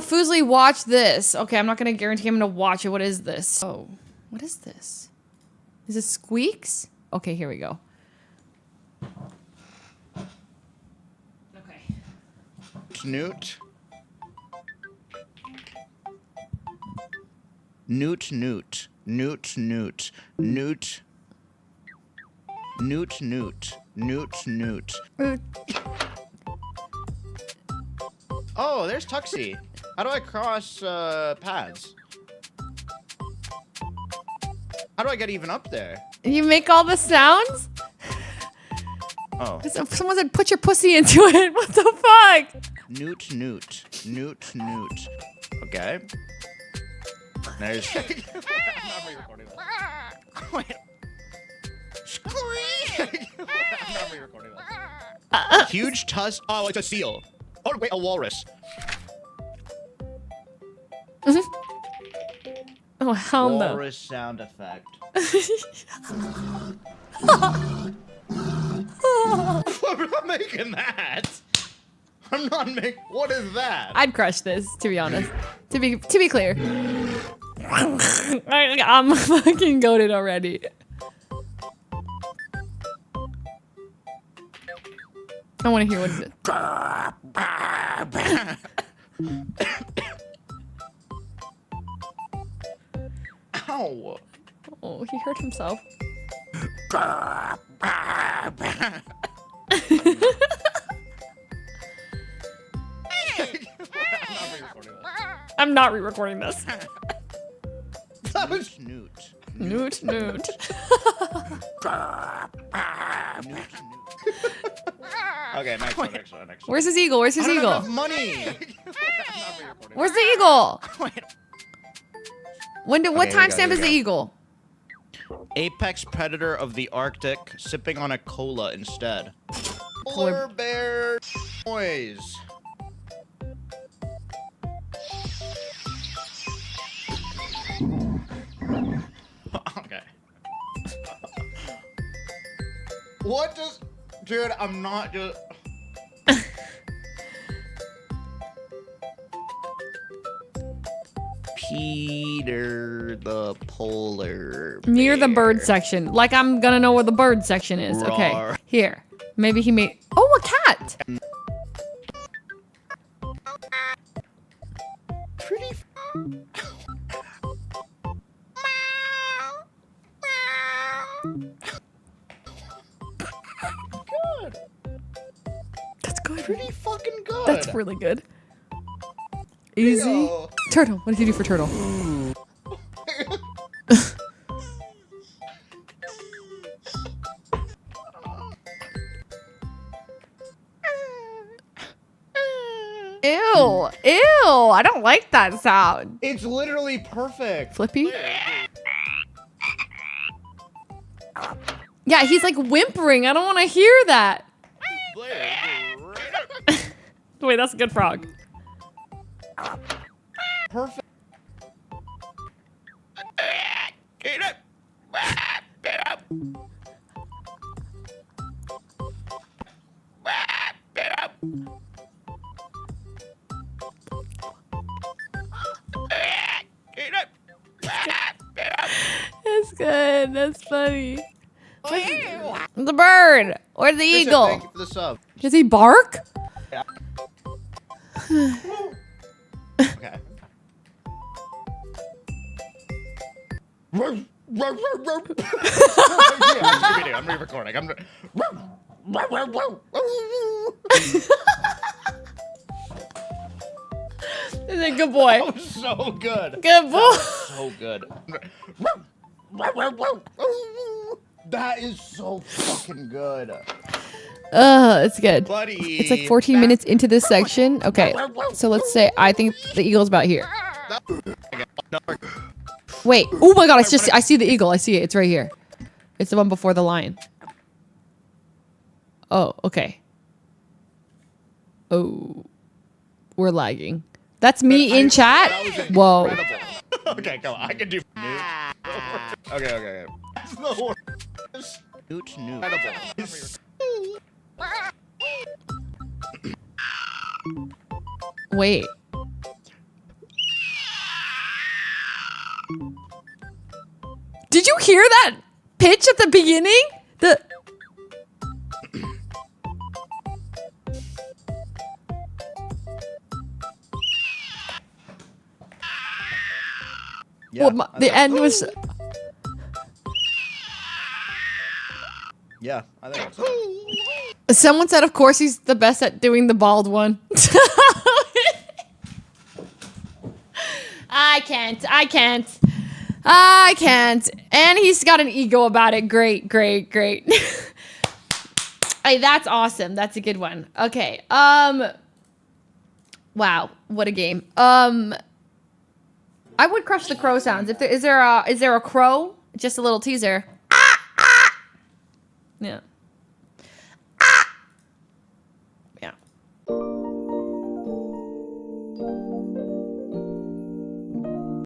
Fuslie, watch this. Okay, I'm not gonna guarantee I'm gonna watch it. What is this? Oh, what is this? Is it Squeex? Okay, here we go. Okay. Newt. Newt, Newt. Newt, Newt. Newt. Newt, Newt. Newt, Newt. Oh, there's Tuxie. How do I cross paths? How do I get even up there? You make all the sounds? Oh. Someone said put your pussy into it. What the fuck? Newt, Newt. Newt, Newt. Okay. There's... I'm not re-recording that. Wait. I'm not re-recording that. Huge tusk. Oh, it's a seal. Oh, wait, a walrus. Oh, hell no. Walrus sound effect. I'm not making that. I'm not making. What is that? I'd crush this, to be honest. To be clear. I'm fucking goated already. I want to hear what it is. Ow. Oh, he hurt himself. I'm not re-recording this. That was Newt. Newt, Newt. Okay, next one. Where's his eagle? Where's his I don't eagle? have enough money. Where's the eagle? Wait. What Okay, timestamp is the eagle? Apex predator of the Arctic, sipping on a cola instead. Polar bear noise. Okay. What does... Dude, I'm not just... Peter the polar bear. Near the bird section. Like I'm gonna know where the bird section is. Okay, Rawr. here. Maybe he made... Oh, a cat! Pretty... Good. That's good. Pretty fucking good. That's really good. Easy. Yo. Turtle. What did you do for turtle? Ew. Ew. I don't like that sound. It's literally perfect. Flippy? Yeah, he's like whimpering. I don't want to hear that. Wait, that's a good frog. Perfect. That's good. That's funny. The bird or the eagle. Thank you for the sub. Does he bark? Yeah. Okay. I'm re-recording. He's a good boy. That was so good. Good boy. So good. That is so fucking good. It's good. Buddy. It's like 14 minutes into this section. Okay, so let's say I think the eagle's about here. Wait. Oh my god, I see the eagle. I see it. It's right here. It's the one before the lion. Oh, okay. Oh. We're lagging. That's me in chat? Whoa. Okay, go on. I can do Okay. That's the worst. Wait. hear that pitch at the beginning? The Yeah, well, the end was. Yeah, I think so. Someone said, of course, he's the best at doing the bald one. I can't. And he's got an ego about it. Great. Hey, that's awesome. That's a good one. Okay. Wow, what a game. I would crush the crow sounds. If there is there a crow? Just a little teaser. Yeah.